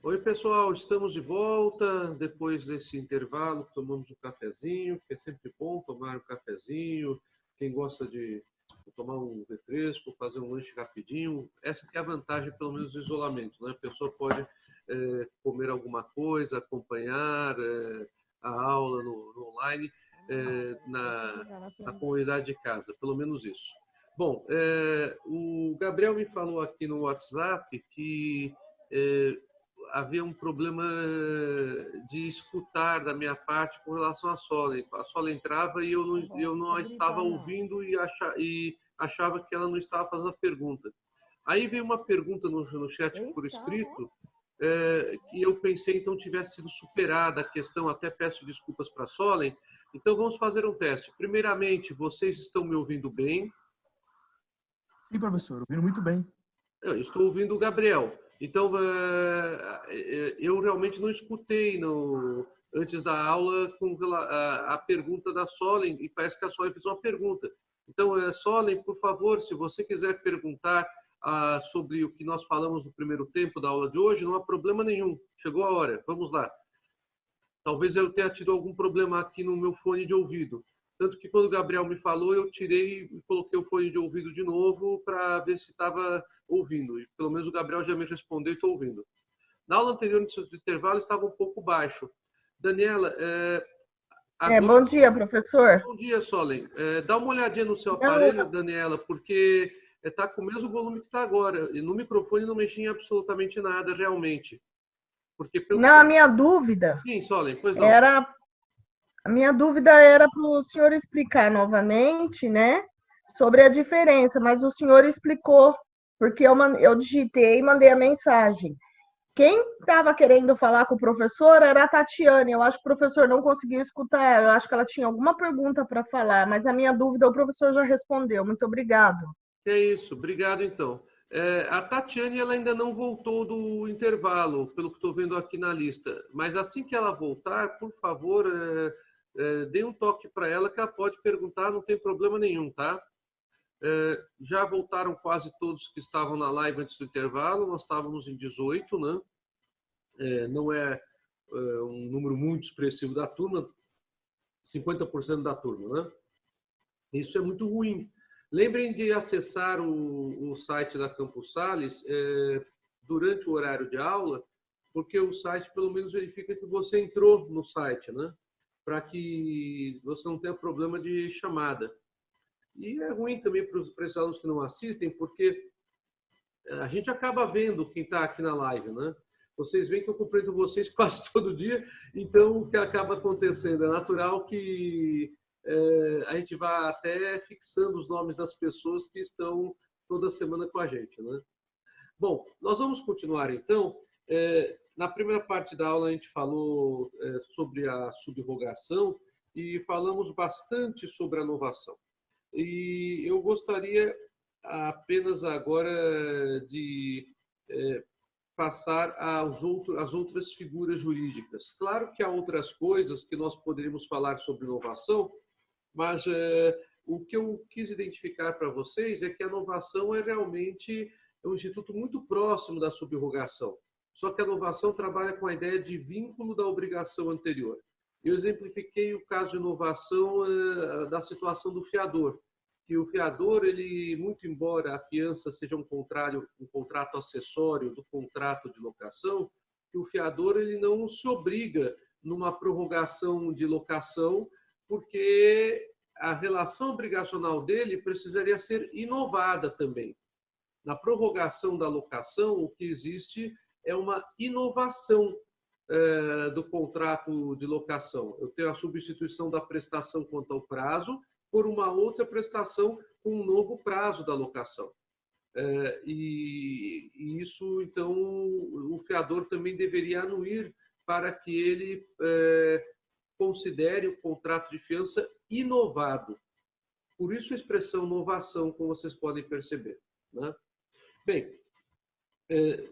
Oi, pessoal, estamos de volta depois desse intervalo. Tomamos um cafezinho, que é sempre bom tomar um cafezinho. Quem gosta de tomar um refresco, fazer um lanche rapidinho, essa que é a vantagem, pelo menos, do isolamento, né? A pessoa pode comer alguma coisa, acompanhar a aula no online na comunidade de casa, pelo menos isso. Bom, o Gabriel me falou aqui no WhatsApp que havia um problema de escutar da minha parte com relação à Solen. A Solen entrava e eu não a estava ouvindo e achava que ela não estava fazendo a pergunta. Aí veio uma pergunta no chat por escrito que eu pensei então tivesse sido superada a questão, até peço desculpas para a Solen. Então vamos fazer um teste. Primeiramente, vocês estão me ouvindo bem? Sim, professor, ouvindo muito bem. Eu estou ouvindo o Gabriel. Então, eu realmente não escutei antes da aula a pergunta da Solen, e parece que a Solen fez uma pergunta. Então, Solen, por favor, se você quiser perguntar sobre o que nós falamos no primeiro tempo da aula de hoje, não há problema nenhum. Chegou a hora, vamos lá. Talvez eu tenha tido algum problema aqui no meu fone de ouvido. Tanto que quando o Gabriel me falou, eu tirei e coloquei o fone de ouvido de novo para ver se estava ouvindo. E pelo menos o Gabriel já me respondeu e estou ouvindo. Na aula anterior, no intervalo, estava um pouco baixo. Daniela, agora... Bom dia, professor. Bom dia, Solen. Dá uma olhadinha no seu Não, aparelho, Daniela, porque está com o mesmo volume que está agora. E no microfone não mexi em absolutamente nada, realmente. Porque pelo a minha dúvida Sim, Solen, pois não. era para o senhor explicar novamente, né, sobre a diferença, mas o senhor explicou, porque eu digitei e mandei a mensagem. Quem estava querendo falar com o professor era a Tatiane. Eu acho que o professor não conseguiu escutar. Eu acho que ela tinha alguma pergunta para falar, mas a minha dúvida o professor já respondeu. Muito obrigado. É isso, obrigado então. A Tatiane ela ainda não voltou do intervalo, pelo que estou vendo aqui na lista. Mas assim que ela voltar, por favor, dê um toque para ela que ela pode perguntar, não tem problema nenhum, tá? Já voltaram quase todos que estavam na live antes do intervalo, nós estávamos em 18, né? Não é um número muito expressivo da turma, 50% da turma, né? Isso é muito ruim. Lembrem de acessar o site da Campus Sales durante o horário de aula, porque o site pelo menos verifica que você entrou no site, né? Para que você não tenha problema de chamada. E é ruim também para os alunos que não assistem, porque a gente acaba vendo quem está aqui na live, né? Vocês veem que eu cumprimento vocês quase todo dia, então o que acaba acontecendo? É natural que a gente vá até fixando os nomes das pessoas que estão toda semana com a gente, né? Bom, nós vamos continuar então. Na primeira parte da aula a gente falou sobre a subrogação e falamos bastante sobre a inovação. E eu gostaria apenas agora de passar às outras figuras jurídicas. Claro que há outras coisas que nós poderíamos falar sobre inovação, mas o que eu quis identificar para vocês é que a inovação é realmente um instituto muito próximo da subrogação. Só que a inovação trabalha com a ideia de vínculo da obrigação anterior. Eu exemplifiquei o caso de inovação da situação do fiador. Que o fiador, ele, muito embora a fiança seja um contrato acessório do contrato de locação, que o fiador ele não se obriga numa prorrogação de locação, porque a relação obrigacional dele precisaria ser inovada também. Na prorrogação da locação, o que existe é uma inovação do contrato de locação. Eu tenho a substituição da prestação quanto ao prazo por uma outra prestação com um novo prazo da locação. E isso, então, o fiador também deveria anuir para que ele considere o contrato de fiança inovado. Por isso a expressão inovação, como vocês podem perceber, né? Bem,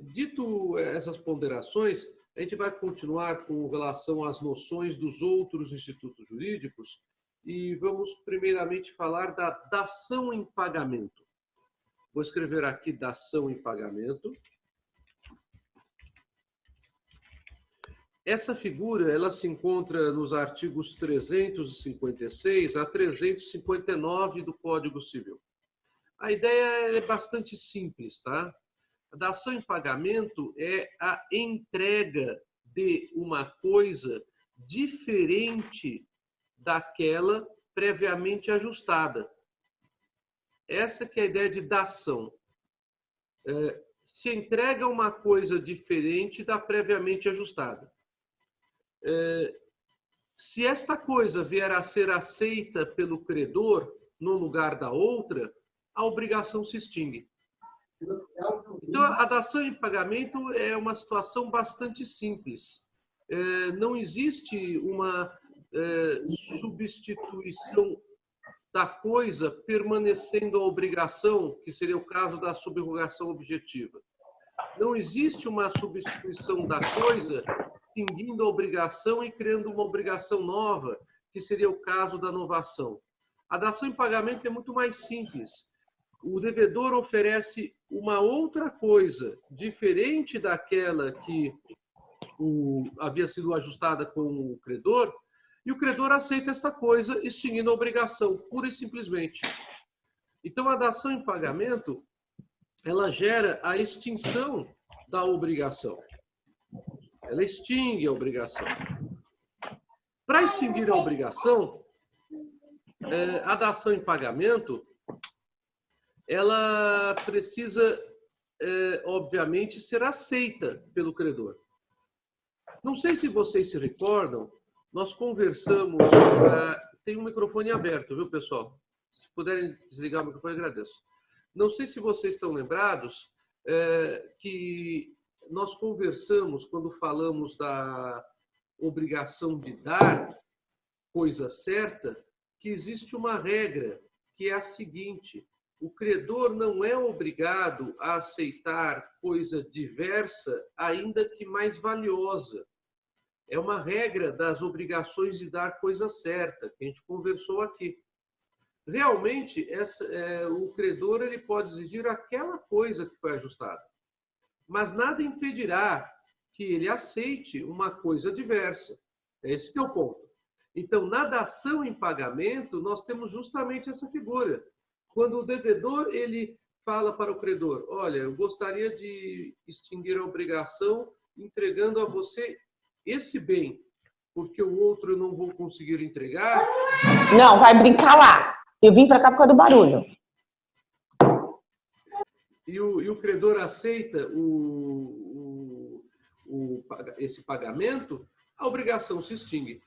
dito essas ponderações, a gente vai continuar com relação às noções dos outros institutos jurídicos e vamos primeiramente falar da dação em pagamento. Vou escrever aqui dação em pagamento. essa figura ela se encontra nos artigos 356 a 359 do Código Civil. A ideia é bastante simples, tá? A dação em pagamento é a entrega de uma coisa diferente daquela previamente ajustada. Essa que é a ideia de dação. Se entrega uma coisa diferente da previamente ajustada. Se esta coisa vier a ser aceita pelo credor no lugar da outra, a obrigação se extingue. Então, a dação em pagamento é uma situação bastante simples. Não existe uma substituição da coisa permanecendo a obrigação, que seria o caso da subrogação objetiva. Não existe uma substituição da coisa extinguindo a obrigação e criando uma obrigação nova, que seria o caso da novação. A dação em pagamento é muito mais simples. O devedor oferece uma outra coisa, diferente daquela que havia sido ajustada com o credor, e o credor aceita esta coisa, extinguindo a obrigação, pura e simplesmente. Então, a dação em pagamento, ela gera a extinção da obrigação. Ela extingue a obrigação. Para extinguir a obrigação, a dação em pagamento, ela precisa, obviamente, ser aceita pelo credor. Não sei se vocês se recordam, nós conversamos... Tem um microfone aberto, viu, pessoal? Se puderem desligar o microfone, eu agradeço. Não sei se vocês estão lembrados que nós conversamos, quando falamos da obrigação de dar coisa certa, que existe uma regra, que é a seguinte: o credor não é obrigado a aceitar coisa diversa, ainda que mais valiosa. É uma regra das obrigações de dar coisa certa, que a gente conversou aqui. Realmente, o credor ele pode exigir aquela coisa que foi ajustada, mas nada impedirá que ele aceite uma coisa diversa. Esse que é o ponto. Então, na dação em pagamento, nós temos justamente essa figura. Quando o devedor ele fala para o credor: olha, eu gostaria de extinguir a obrigação entregando a você esse bem, porque o outro eu não vou conseguir entregar. Não, vai brincar lá. Eu vim para cá por causa do barulho. E o credor aceita esse pagamento, a obrigação se extingue.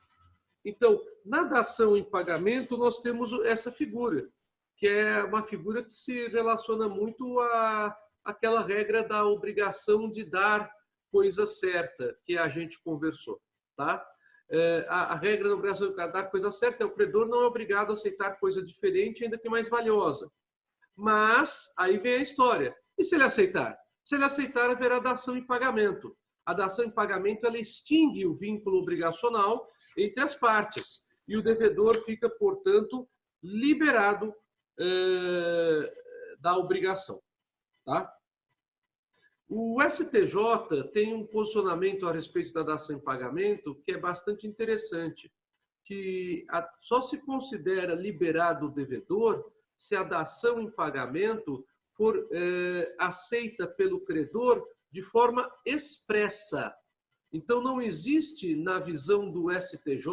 Então, na dação em pagamento, nós temos essa figura, que é uma figura que se relaciona muito àquela regra da obrigação de dar coisa certa, que a gente conversou. Tá? A regra da obrigação de dar coisa certa é o credor não é obrigado a aceitar coisa diferente, ainda que mais valiosa. Mas, aí vem a história. E se ele aceitar? Se ele aceitar, haverá dação em pagamento. A dação em pagamento ela extingue o vínculo obrigacional entre as partes. E o devedor fica, portanto, liberado da obrigação. Tá? O STJ tem um posicionamento a respeito da dação em pagamento que é bastante interessante, que só se considera liberado o devedor se a dação em pagamento for aceita pelo credor de forma expressa. Então, não existe na visão do STJ,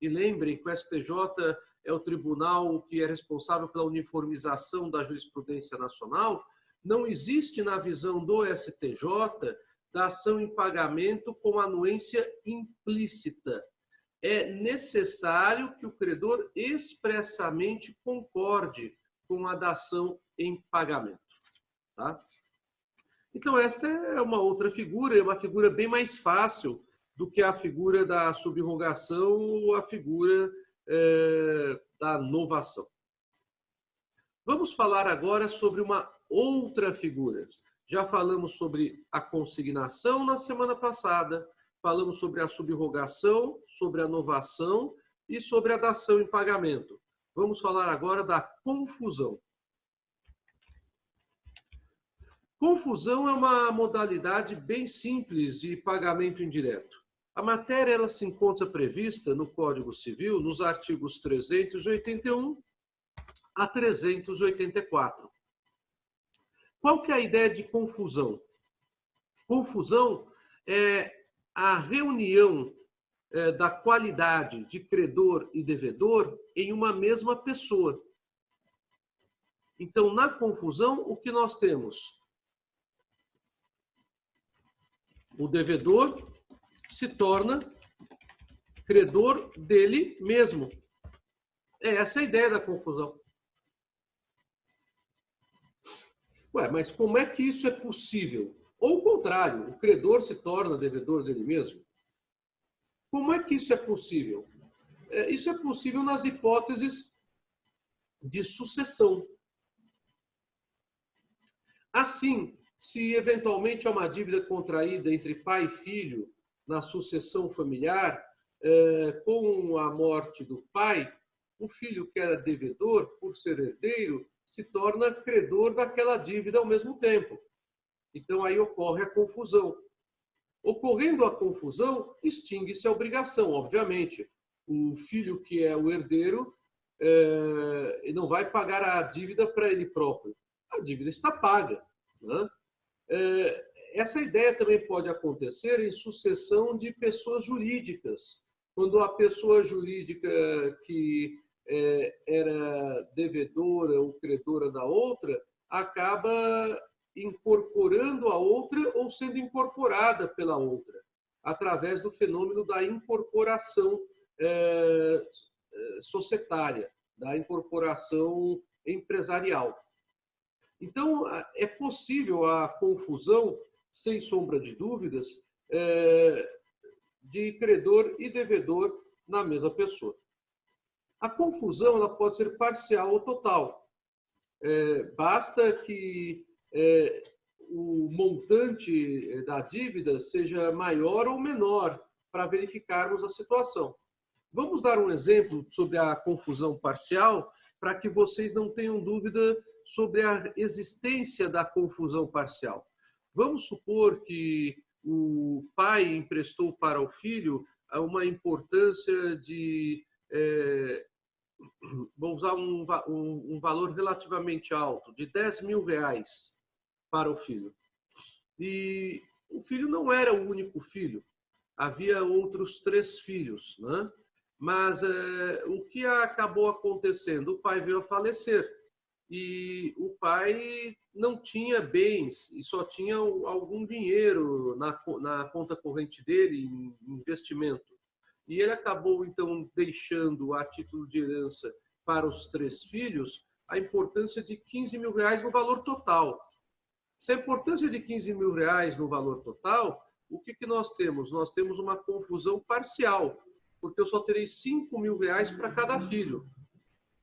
e lembrem que o STJ é o tribunal que é responsável pela uniformização da jurisprudência nacional, não existe na visão do STJ dação em pagamento com anuência implícita. É necessário que o credor expressamente concorde com a dação em pagamento. Tá? Então, esta é uma outra figura, é uma figura bem mais fácil do que a figura da subrogação ou a figura da novação. Vamos falar agora sobre uma outra figura. Já falamos sobre a consignação na semana passada, falamos sobre a subrogação, sobre a novação e sobre a dação em pagamento. Vamos falar agora da confusão. Confusão é uma modalidade bem simples de pagamento indireto. A matéria ela se encontra prevista no Código Civil, nos artigos 381 a 384. Qual que é a ideia de confusão? Confusão é a reunião da qualidade de credor e devedor em uma mesma pessoa. Então, na confusão, o que nós temos? O devedor se torna credor dele mesmo. É essa a ideia da confusão. Ué, mas como é que isso é possível? Ou o contrário, o credor se torna devedor dele mesmo? Como é que isso é possível? Isso é possível nas hipóteses de sucessão. Assim, se eventualmente há uma dívida contraída entre pai e filho na sucessão familiar, com a morte do pai, o filho que era devedor, por ser herdeiro, se torna credor daquela dívida ao mesmo tempo. Então, aí ocorre a confusão. Ocorrendo a confusão, extingue-se a obrigação, obviamente. O filho que é o herdeiro não vai pagar a dívida para ele próprio. A dívida está paga, né? Essa ideia também pode acontecer em sucessão de pessoas jurídicas. Quando a pessoa jurídica que era devedora ou credora da outra acaba incorporando a outra ou sendo incorporada pela outra, através do fenômeno da incorporação societária, da incorporação empresarial. Então, é possível a confusão, sem sombra de dúvidas, de credor e devedor na mesma pessoa. A confusão ela pode ser parcial ou total. Basta que o montante da dívida seja maior ou menor para verificarmos a situação. Vamos dar um exemplo sobre a confusão parcial para que vocês não tenham dúvida sobre a existência da confusão parcial. Vamos supor que o pai emprestou para o filho uma importância de... vou usar um valor relativamente alto, de R$10.000 para o filho. E o filho não era o único filho, havia outros 3 filhos, né? Mas o que acabou acontecendo? O pai veio a falecer e o pai não tinha bens e só tinha algum dinheiro na conta corrente dele, em investimento. E ele acabou, então, deixando a título de herança para os 3 filhos a importância de R$15.000 no valor total. Se a importância de R$15.000 no valor total, o que nós temos? Nós temos uma confusão parcial, porque eu só terei R$5.000 para cada filho.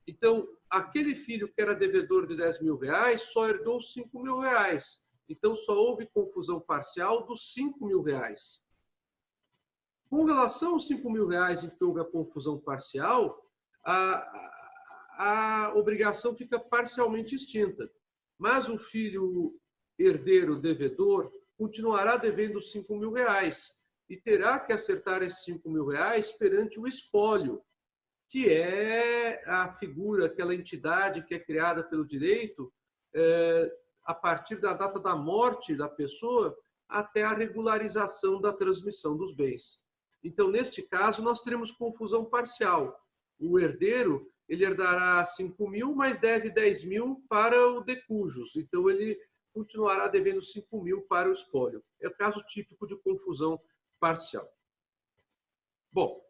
Então, aquele filho que era devedor de R$10.000 só herdou R$5.000. Então, só houve confusão parcial dos R$5.000. Com relação aos R$5.000 em que houve a confusão parcial, a obrigação fica parcialmente extinta. Mas o filho herdeiro devedor continuará devendo R$5.000 e terá que acertar esses R$5.000 perante o espólio, que é a figura, aquela entidade que é criada pelo direito a partir da data da morte da pessoa até a regularização da transmissão dos bens. Então, neste caso, nós teremos confusão parcial. O herdeiro ele herdará 5.000, mas deve 10.000 para o decujus. Então, ele continuará devendo 5.000 para o espólio. É o caso típico de confusão parcial. Bom,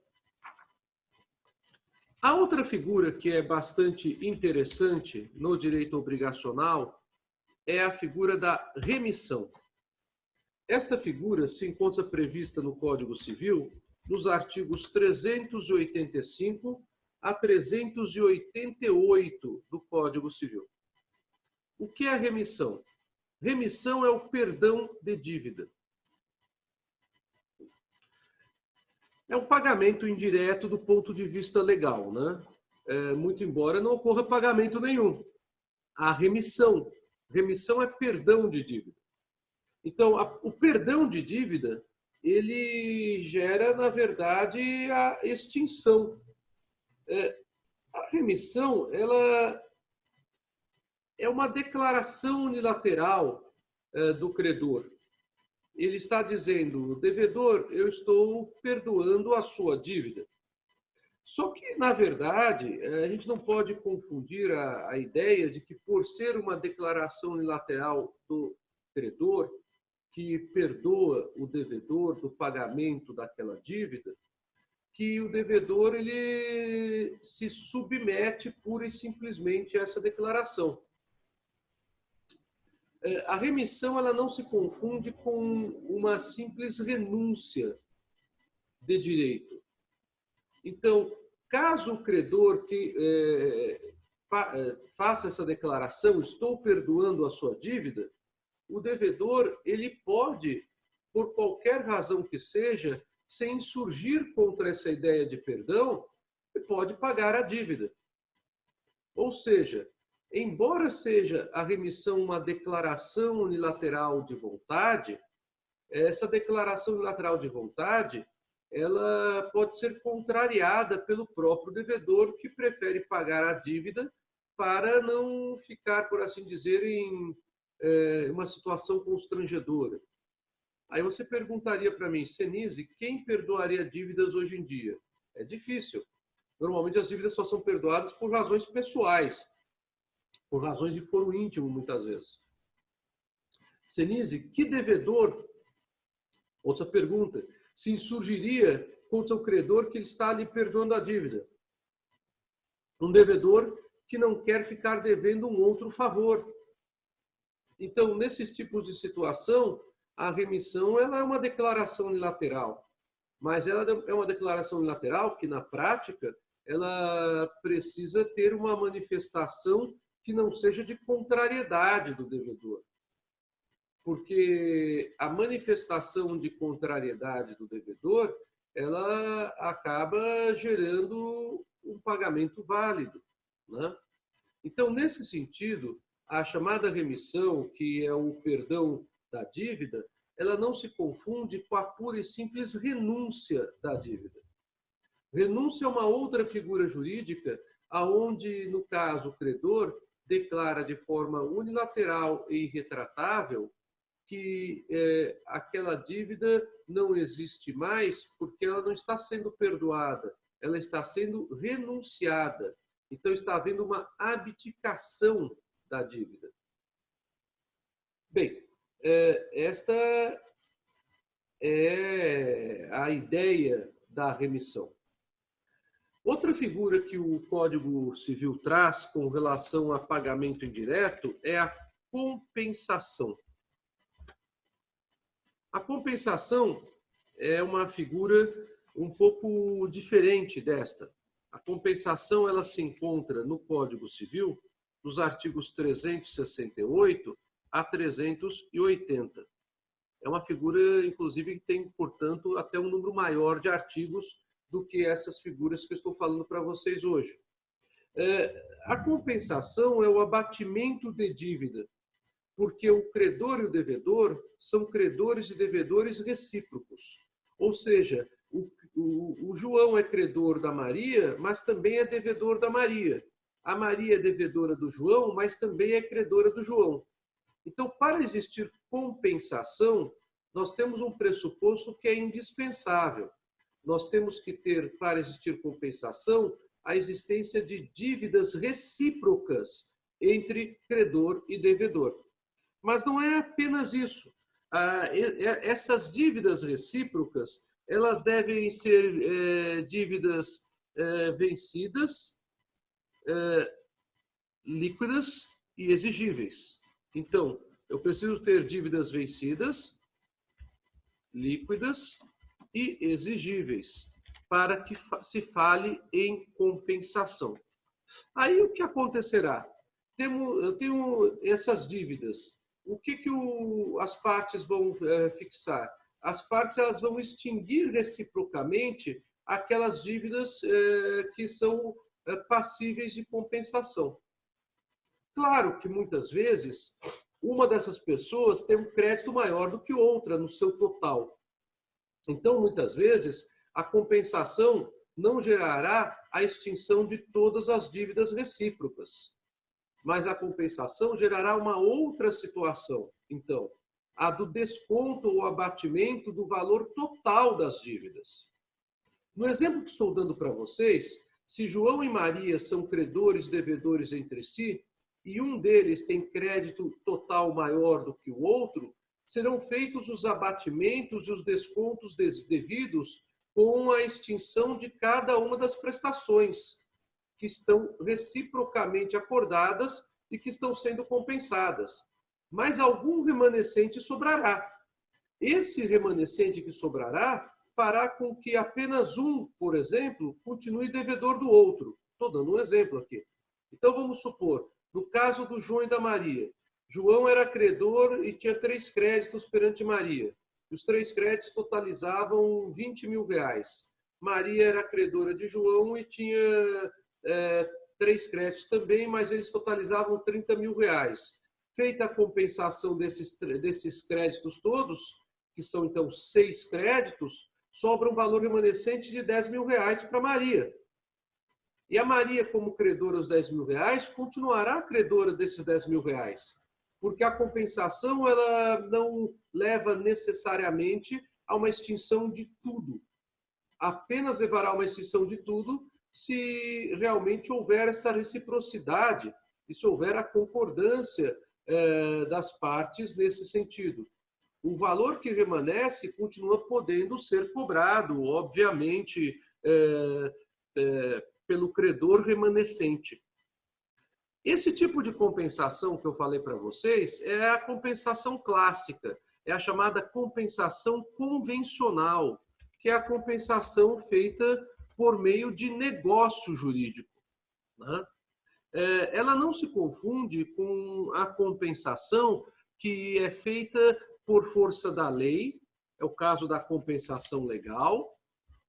a outra figura que é bastante interessante no direito obrigacional é a figura da remissão. Esta figura se encontra prevista no Código Civil nos artigos 385 a 388 do Código Civil. O que é a remissão? Remissão é o perdão de dívida. É um pagamento indireto do ponto de vista legal, né? Muito embora não ocorra pagamento nenhum. A remissão. Remissão é perdão de dívida. Então, o perdão de dívida ele gera, na verdade, a extinção. A remissão, ela é uma declaração unilateral do credor. Ele está dizendo, devedor, eu estou perdoando a sua dívida. Só que, na verdade, a gente não pode confundir a ideia de que, por ser uma declaração unilateral do credor, que perdoa o devedor do pagamento daquela dívida, que o devedor ele se submete pura e simplesmente a essa declaração. A remissão ela não se confunde com uma simples renúncia de direito. Então, caso o credor faça essa declaração, estou perdoando a sua dívida, o devedor ele pode, por qualquer razão que seja, se insurgir contra essa ideia de perdão, e pode pagar a dívida. Ou seja, embora seja a remissão uma declaração unilateral de vontade, essa declaração unilateral de vontade ela pode ser contrariada pelo próprio devedor, que prefere pagar a dívida para não ficar, por assim dizer, em uma situação constrangedora. Aí você perguntaria para mim, Senise, quem perdoaria dívidas hoje em dia? É difícil. Normalmente as dívidas só são perdoadas por razões pessoais, por razões de foro íntimo, muitas vezes. Senise, que devedor, outra pergunta, se insurgiria contra o credor que ele está lhe perdoando a dívida? Um devedor que não quer ficar devendo um outro favor. Então, nesses tipos de situação, a remissão ela é uma declaração unilateral, mas ela é uma declaração unilateral que, na prática, ela precisa ter uma manifestação que não seja de contrariedade do devedor. Porque a manifestação de contrariedade do devedor, ela acaba gerando um pagamento válido, né? Então, nesse sentido, a chamada remissão, que é o perdão da dívida, ela não se confunde com a pura e simples renúncia da dívida. Renúncia é uma outra figura jurídica, aonde, no caso, o credor declara de forma unilateral e irretratável que aquela dívida não existe mais porque ela não está sendo perdoada, ela está sendo renunciada. Então, está havendo uma abdicação da dívida. Bem, esta é a ideia da remissão. Outra figura que o Código Civil traz com relação a pagamento indireto é a compensação. A compensação é uma figura um pouco diferente desta. A compensação ela se encontra no Código Civil, nos artigos 368 a 380. É uma figura, inclusive, que tem, portanto, até um número maior de artigos do que essas figuras que eu estou falando para vocês hoje. A compensação é o abatimento de dívida, porque o credor e o devedor são credores e devedores recíprocos. Ou seja, o João é credor da Maria, mas também é devedor da Maria. A Maria é devedora do João, mas também é credora do João. Então, para existir compensação, nós temos um pressuposto que é indispensável. Nós temos que ter, para existir compensação, a existência de dívidas recíprocas entre credor e devedor. Mas não é apenas isso. Essas dívidas recíprocas, elas devem ser dívidas vencidas, líquidas e exigíveis. Então, eu preciso ter dívidas vencidas, líquidas e exigíveis para que se fale em compensação. Aí o que acontecerá? Eu tenho essas dívidas. O que as partes vão fixar? As partes elas vão extinguir reciprocamente aquelas dívidas que são passíveis de compensação. Claro que muitas vezes uma dessas pessoas tem um crédito maior do que outra no seu total. Então, muitas vezes, a compensação não gerará a extinção de todas as dívidas recíprocas, mas a compensação gerará uma outra situação, então, a do desconto ou abatimento do valor total das dívidas. No exemplo que estou dando para vocês, se João e Maria são credores e devedores entre si, e um deles tem crédito total maior do que o outro, serão feitos os abatimentos e os descontos devidos com a extinção de cada uma das prestações que estão reciprocamente acordadas e que estão sendo compensadas. Mas algum remanescente sobrará. Esse remanescente que sobrará fará com que apenas um, por exemplo, continue devedor do outro. Estou dando um exemplo aqui. Então, vamos supor, no caso do João e da Maria, João era credor e tinha 3 créditos perante Maria. Os 3 créditos totalizavam R$20.000. Maria era credora de João e tinha 3 créditos também, mas eles totalizavam R$30.000. Feita a compensação desses créditos todos, que são então 6 créditos, sobra um valor remanescente de R$10.000 para Maria. E a Maria, como credora dos R$10.000, continuará credora desses R$10.000, porque a compensação ela não leva necessariamente a uma extinção de tudo. Apenas levará a uma extinção de tudo se realmente houver essa reciprocidade e se houver a concordância das partes nesse sentido. O valor que remanesce continua podendo ser cobrado, obviamente, pelo credor remanescente. Esse tipo de compensação que eu falei para vocês é a compensação clássica, é a chamada compensação convencional, que é a compensação feita por meio de negócio jurídico, né? Ela não se confunde com a compensação que é feita por força da lei, é o caso da compensação legal,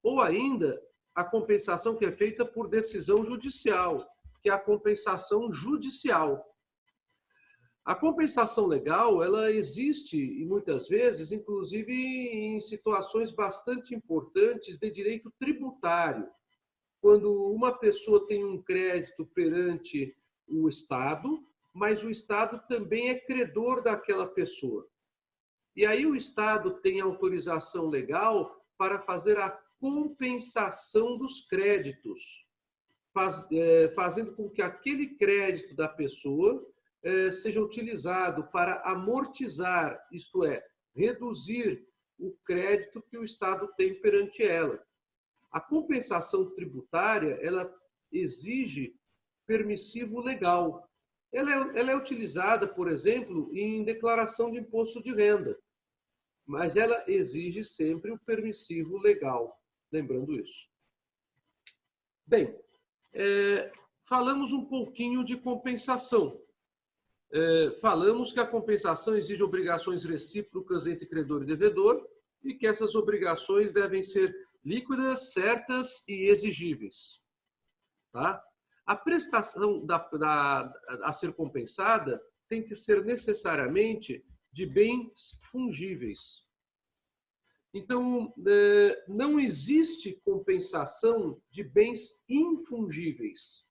ou ainda a compensação que é feita por decisão judicial, que é a compensação judicial. A compensação legal, ela existe, e muitas vezes, inclusive em situações bastante importantes de direito tributário, quando uma pessoa tem um crédito perante o Estado, mas o Estado também é credor daquela pessoa. E aí o Estado tem autorização legal para fazer a compensação dos créditos, fazendo com que aquele crédito da pessoa seja utilizado para amortizar, isto é, reduzir o crédito que o Estado tem perante ela. A compensação tributária, ela exige permissivo legal. Ela é utilizada, por exemplo, em declaração de imposto de renda, mas ela exige sempre o permissivo legal, lembrando isso. Bem, falamos um pouquinho de compensação. Falamos que a compensação exige obrigações recíprocas entre credor e devedor e que essas obrigações devem ser líquidas, certas e exigíveis. Tá? A prestação a ser compensada tem que ser necessariamente de bens fungíveis. Então, não existe compensação de bens infungíveis.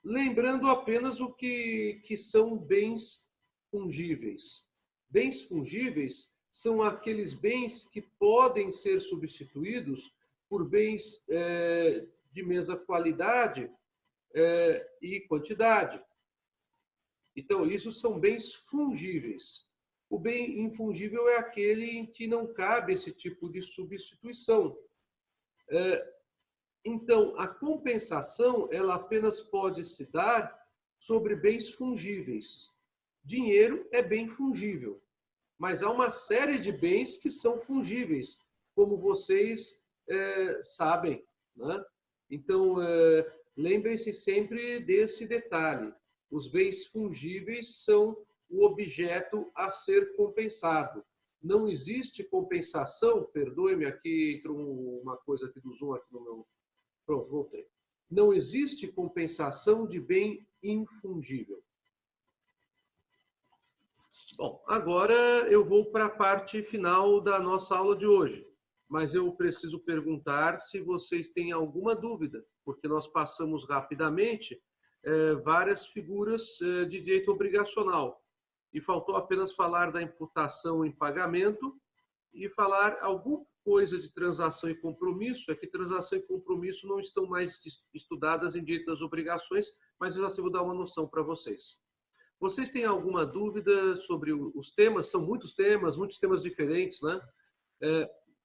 Lembrando apenas o que são bens fungíveis. Bens fungíveis são aqueles bens que podem ser substituídos por bens de mesma qualidade e quantidade. Então, isso são bens fungíveis. O bem infungível é aquele em que não cabe esse tipo de substituição. Então, a compensação ela apenas pode se dar sobre bens fungíveis. Dinheiro é bem fungível, mas há uma série de bens que são fungíveis, como vocês sabem, né? Então, lembrem-se sempre desse detalhe. Os bens fungíveis são o objeto a ser compensado. Não existe compensação, perdoe-me, aqui entrou uma coisa aqui do Zoom aqui no meu... Pronto, voltei. Não existe compensação de bem infungível. Bom, agora eu vou para a parte final da nossa aula de hoje. mas eu preciso perguntar se vocês têm alguma dúvida, porque nós passamos rapidamente várias figuras de direito obrigacional e faltou apenas falar da imputação em pagamento e falar alguma coisa de transação e compromisso. É que transação e compromisso não estão mais estudadas em direito das obrigações, mas eu já vou dar uma noção para vocês. Vocês têm alguma dúvida sobre os temas? São muitos temas diferentes, né?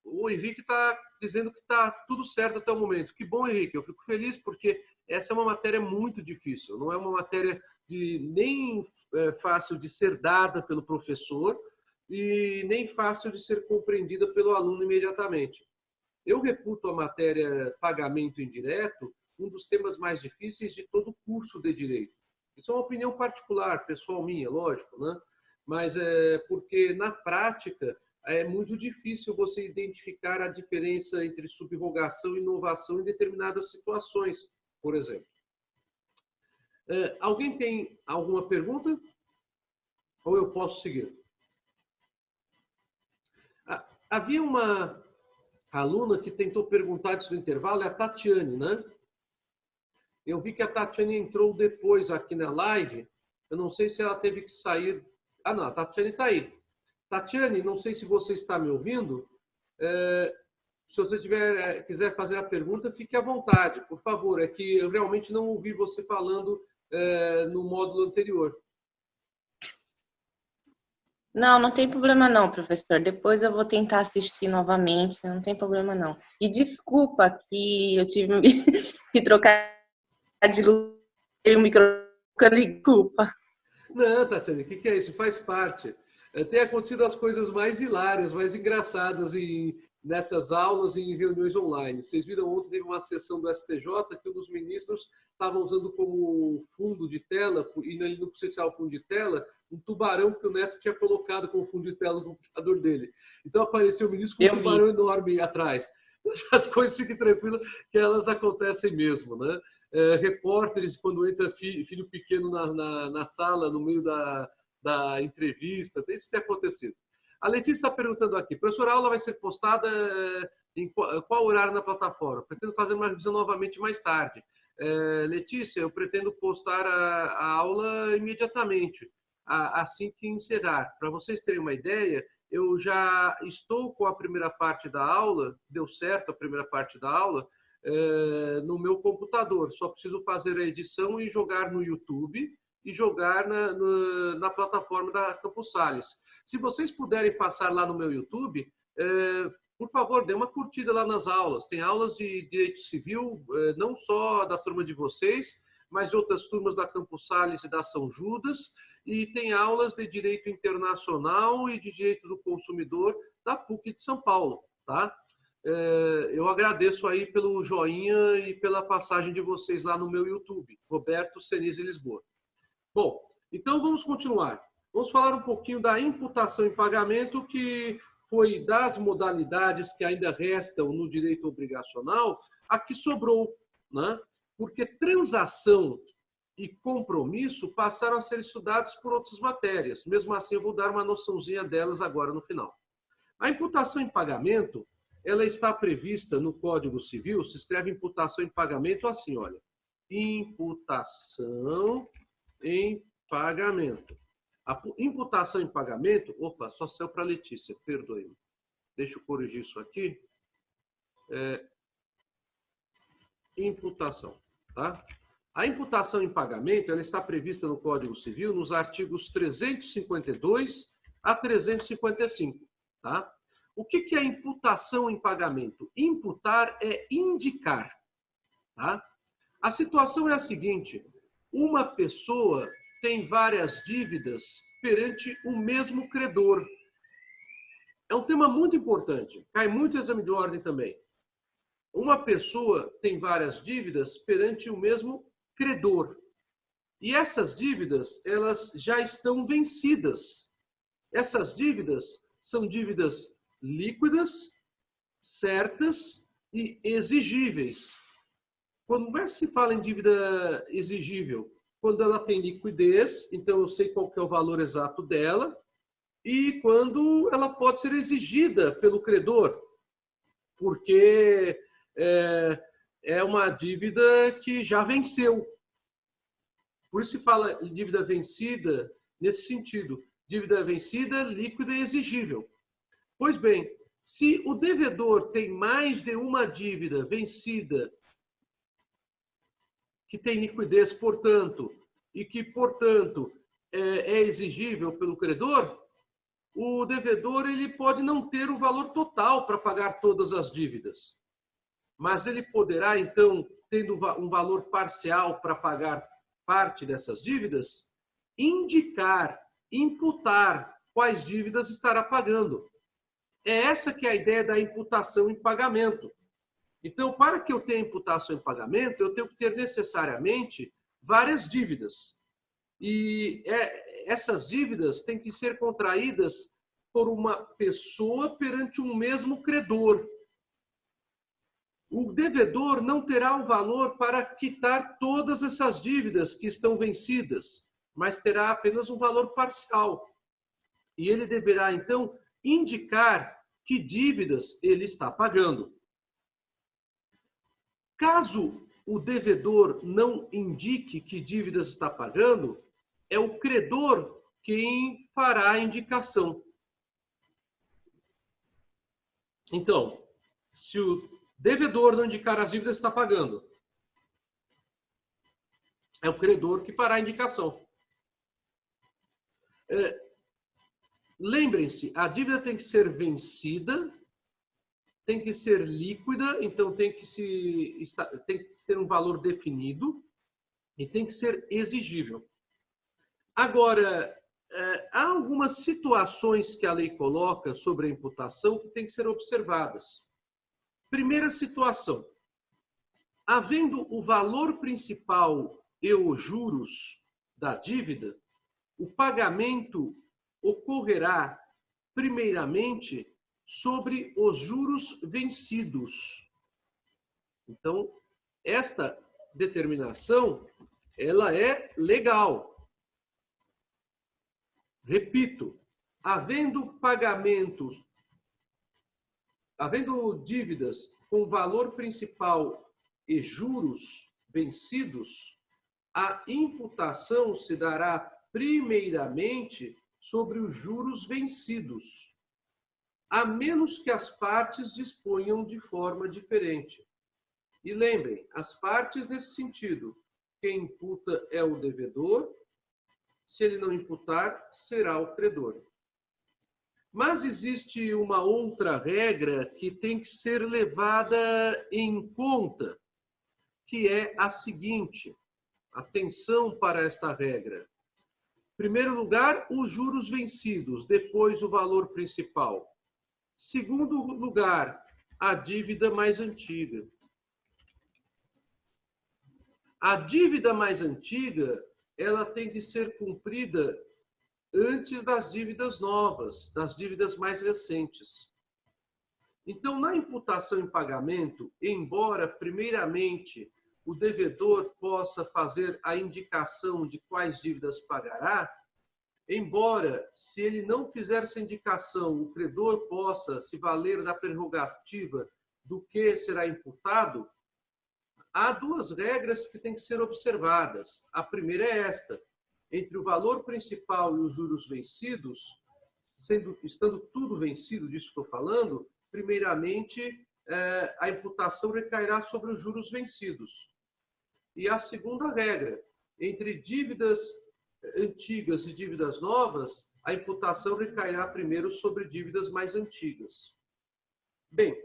O Henrique está dizendo que está tudo certo até o momento. Que bom, Henrique. Eu fico feliz porque essa é uma matéria muito difícil. Não é uma matéria nem fácil de ser dada pelo professor e nem fácil de ser compreendida pelo aluno imediatamente. Eu reputo a matéria pagamento indireto um dos temas mais difíceis de todo o curso de direito. Isso é uma opinião particular, pessoal minha, lógico, né? Mas porque na prática é muito difícil você identificar a diferença entre subrogação e inovação em determinadas situações, por exemplo. Alguém tem alguma pergunta? Ou eu posso seguir? Havia uma aluna que tentou perguntar isso no intervalo, é a Tatiane, né? Eu vi que a Tatiane entrou depois aqui na live. Eu não sei se ela teve que sair. Ah, não, a Tatiane está aí. Tatiane, não sei se você está me ouvindo. Se você quiser fazer a pergunta, fique à vontade, por favor. É que eu realmente não ouvi você falando no módulo anterior. Não, não tem problema não, professor. Depois eu vou tentar assistir novamente, não tem problema não. E desculpa que eu tive que trocar de lugar e o microfone, culpa. Não, Tatiana, o que é isso? Faz parte. Tem acontecido as coisas mais hilárias, mais engraçadas nessas aulas e em reuniões online. Vocês viram ontem, teve uma sessão do STJ que um dos ministros estava usando como fundo de tela, e ele não precisava o fundo de tela, um tubarão que o Neto tinha colocado como fundo de tela no computador dele. Então apareceu o ministro com um tubarão enorme atrás. As coisas, fiquem tranquilas, que elas acontecem mesmo, né? Repórteres, quando entra filho pequeno na sala, no meio da entrevista, isso tem acontecido. A Letícia está perguntando aqui, professora, a aula vai ser postada em qual horário na plataforma? Pretendo fazer uma revisão novamente mais tarde. Letícia, eu pretendo postar a aula imediatamente, assim que encerrar. Para vocês terem uma ideia, eu já estou com a primeira parte da aula, deu certo a primeira parte da aula, no meu computador. Só preciso fazer a edição e jogar no YouTube e jogar na plataforma da Campus Sales. Se vocês puderem passar lá no meu YouTube, por favor, dê uma curtida lá nas aulas. Tem aulas de direito civil, não só da turma de vocês, mas de outras turmas da Campus Sales e da São Judas, e tem aulas de direito internacional e de direito do consumidor da PUC de São Paulo, tá? Eu agradeço aí pelo joinha e pela passagem de vocês lá no meu YouTube, Roberto Senise Lisboa. Bom, então vamos continuar. Vamos falar um pouquinho da imputação em pagamento, que foi das modalidades que ainda restam no direito obrigacional, a que sobrou, né? Porque transação e compromisso passaram a ser estudados por outras matérias. Mesmo assim, eu vou dar uma noçãozinha delas agora no final. A imputação em pagamento, ela está prevista no Código Civil, se escreve imputação em pagamento assim, olha. Imputação em pagamento. A imputação em pagamento, opa, só saiu para a Letícia, perdoe-me. Deixa eu corrigir isso aqui. Imputação, tá? A imputação em pagamento, ela está prevista no Código Civil nos artigos 352 a 355, tá? O que é imputação em pagamento? Imputar é indicar, tá? A situação é a seguinte: uma pessoa tem várias dívidas perante o mesmo credor. É um tema muito importante, cai muito exame de ordem também. Uma pessoa tem várias dívidas perante o mesmo credor. E essas dívidas, elas já estão vencidas. Essas dívidas são dívidas líquidas, certas e exigíveis. Quando se fala em dívida exigível? Quando ela tem liquidez, então eu sei qual que é o valor exato dela, e quando ela pode ser exigida pelo credor. porque é uma dívida que já venceu. Por isso se fala em dívida vencida nesse sentido. Dívida vencida, líquida e exigível. Pois bem, se o devedor tem mais de uma dívida vencida, que tem liquidez, portanto, e que, portanto, é exigível pelo credor, o devedor ele pode não ter o valor total para pagar todas as dívidas. Mas ele poderá, então, tendo um valor parcial para pagar parte dessas dívidas, indicar, imputar quais dívidas estará pagando. É essa que é a ideia da imputação em pagamento. Então, para que eu tenha imputação em pagamento, eu tenho que ter necessariamente várias dívidas. E essas dívidas têm que ser contraídas por uma pessoa perante um mesmo credor. O devedor não terá o valor para quitar todas essas dívidas que estão vencidas, mas terá apenas um valor parcial. E ele deverá, então, indicar que dívidas ele está pagando. Caso o devedor não indique que dívidas está pagando, é o credor quem fará a indicação. Então, se o devedor não indicar as dívidas que está pagando, é o credor que fará a indicação. Lembrem-se, a dívida tem que ser vencida, tem que ser líquida, então tem que ter um valor definido e tem que ser exigível. Agora, há algumas situações que a lei coloca sobre a imputação que têm que ser observadas. Primeira situação, havendo o valor principal e os juros da dívida, o pagamento ocorrerá primeiramente sobre os juros vencidos. Então, esta determinação, ela é legal. Repito, havendo dívidas com valor principal e juros vencidos, a imputação se dará primeiramente sobre os juros vencidos, a menos que as partes disponham de forma diferente. E lembrem, as partes nesse sentido, quem imputa é o devedor, se ele não imputar, será o credor. Mas existe uma outra regra que tem que ser levada em conta, que é a seguinte. Atenção para esta regra. Em primeiro lugar, os juros vencidos, depois o valor principal. Segundo lugar, a dívida mais antiga. A dívida mais antiga, ela tem que ser cumprida antes das dívidas novas, das dívidas mais recentes. Então, na imputação em pagamento, embora, primeiramente, o devedor possa fazer a indicação de quais dívidas pagará, embora, se ele não fizer essa indicação, o credor possa se valer da prerrogativa do que será imputado, há duas regras que têm que ser observadas. A primeira é esta: entre o valor principal e os juros vencidos, estando tudo vencido, disso estou falando, primeiramente, a imputação recairá sobre os juros vencidos. E a segunda regra, entre dívidas antigas e dívidas novas, a imputação recairá primeiro sobre dívidas mais antigas. Bem,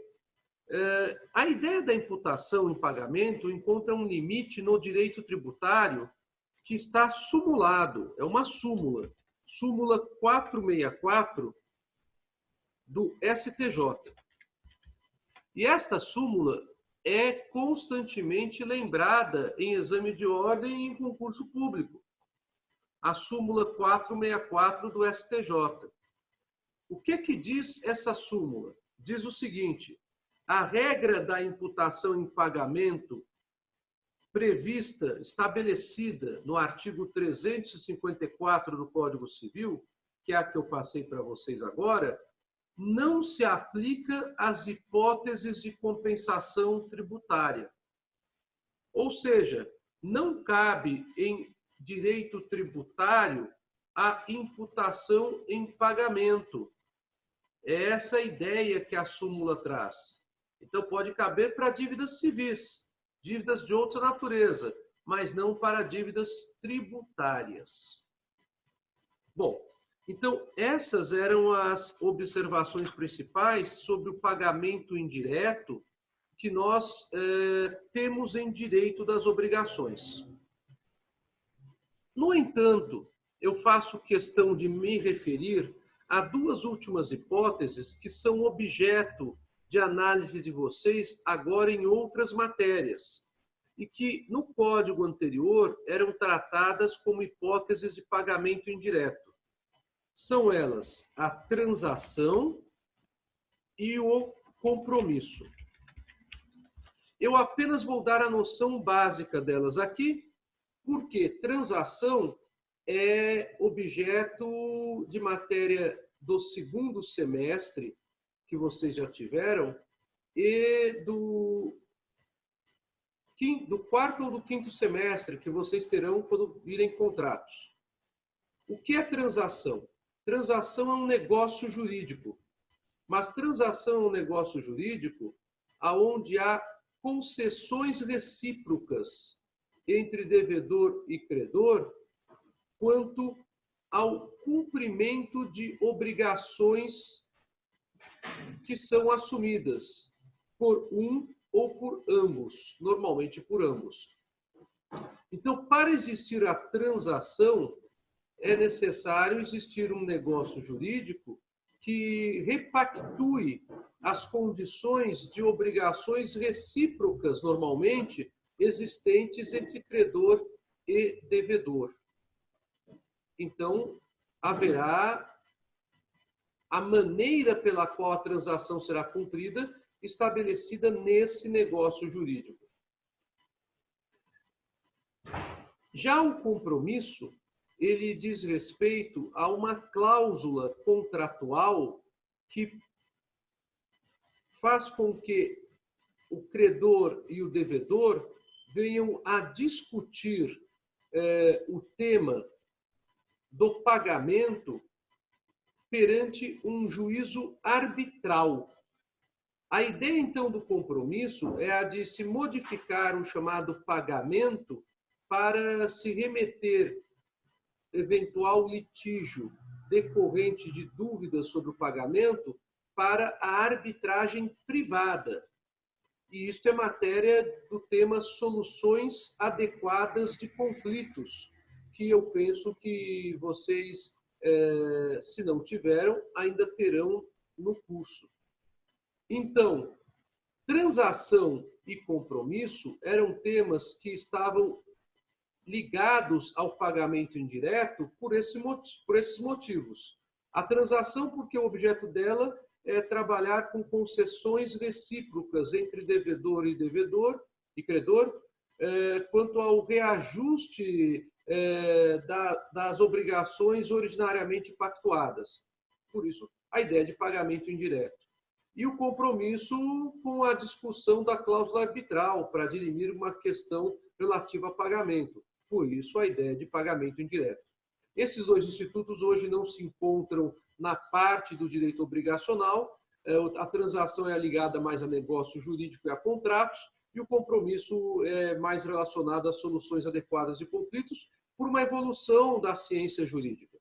a ideia da imputação em pagamento encontra um limite no direito tributário que está sumulado, é uma súmula, súmula 464 do STJ. E esta súmula é constantemente lembrada em exame de ordem e em concurso público. A súmula 464 do STJ. O que diz essa súmula? Diz o seguinte: a regra da imputação em pagamento prevista, estabelecida no artigo 354 do Código Civil, que é a que eu passei para vocês agora, não se aplica às hipóteses de compensação tributária. Ou seja, não cabe em direito tributário a imputação em pagamento. É essa a ideia que a súmula traz. Então, pode caber para dívidas civis, dívidas de outra natureza, mas não para dívidas tributárias. Bom, então, essas eram as observações principais sobre o pagamento indireto que nós temos em direito das obrigações. No entanto, eu faço questão de me referir a duas últimas hipóteses que são objeto de análise de vocês agora em outras matérias e que no código anterior eram tratadas como hipóteses de pagamento indireto. São elas a transação e o compromisso. Eu apenas vou dar a noção básica delas aqui, porque transação é objeto de matéria do segundo semestre, que vocês já tiveram, e do quarto ou do quinto semestre, que vocês terão quando virem contratos. O que é transação? Transação é um negócio jurídico, mas transação é um negócio jurídico onde há concessões recíprocas entre devedor e credor quanto ao cumprimento de obrigações que são assumidas por um ou por ambos, normalmente por ambos. Então, para existir a transação, é necessário existir um negócio jurídico que repactue as condições de obrigações recíprocas, normalmente, existentes entre credor e devedor. Então, haverá a maneira pela qual a transação será cumprida estabelecida nesse negócio jurídico. Já o compromisso, ele diz respeito a uma cláusula contratual que faz com que o credor e o devedor venham a discutir o tema do pagamento perante um juízo arbitral. A ideia, então, do compromisso é a de se modificar o chamado pagamento para se remeter eventual litígio decorrente de dúvidas sobre o pagamento para a arbitragem privada. E isto é matéria do tema soluções adequadas de conflitos, que eu penso que vocês, se não tiveram, ainda terão no curso. Então, transação e compromisso eram temas que estavam ligados ao pagamento indireto por esses motivos. A transação, porque o objeto dela é trabalhar com concessões recíprocas entre devedor e credor, quanto ao reajuste das obrigações originariamente pactuadas. Por isso, a ideia de pagamento indireto. E o compromisso com a discussão da cláusula arbitral para dirimir uma questão relativa a pagamento. Por isso, a ideia de pagamento indireto. Esses dois institutos hoje não se encontram na parte do direito obrigacional. A transação é ligada mais a negócio jurídico e a contratos, e o compromisso é mais relacionado a soluções adequadas de conflitos por uma evolução da ciência jurídica.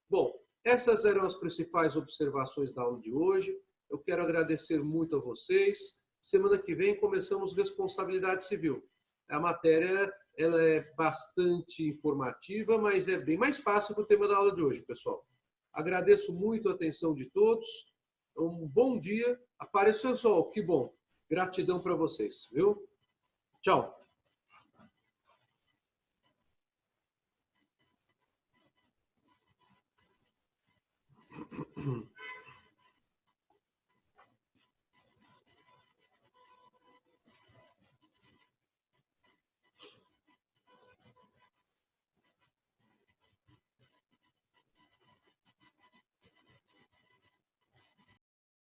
Bom, essas eram as principais observações da aula de hoje. Eu quero agradecer muito a vocês. Semana que vem começamos responsabilidade civil. A matéria ela é bastante informativa, mas é bem mais fácil que o tema da aula de hoje, pessoal. Agradeço muito a atenção de todos. Um bom dia. Apareceu o sol, que bom. Gratidão para vocês, viu? Tchau.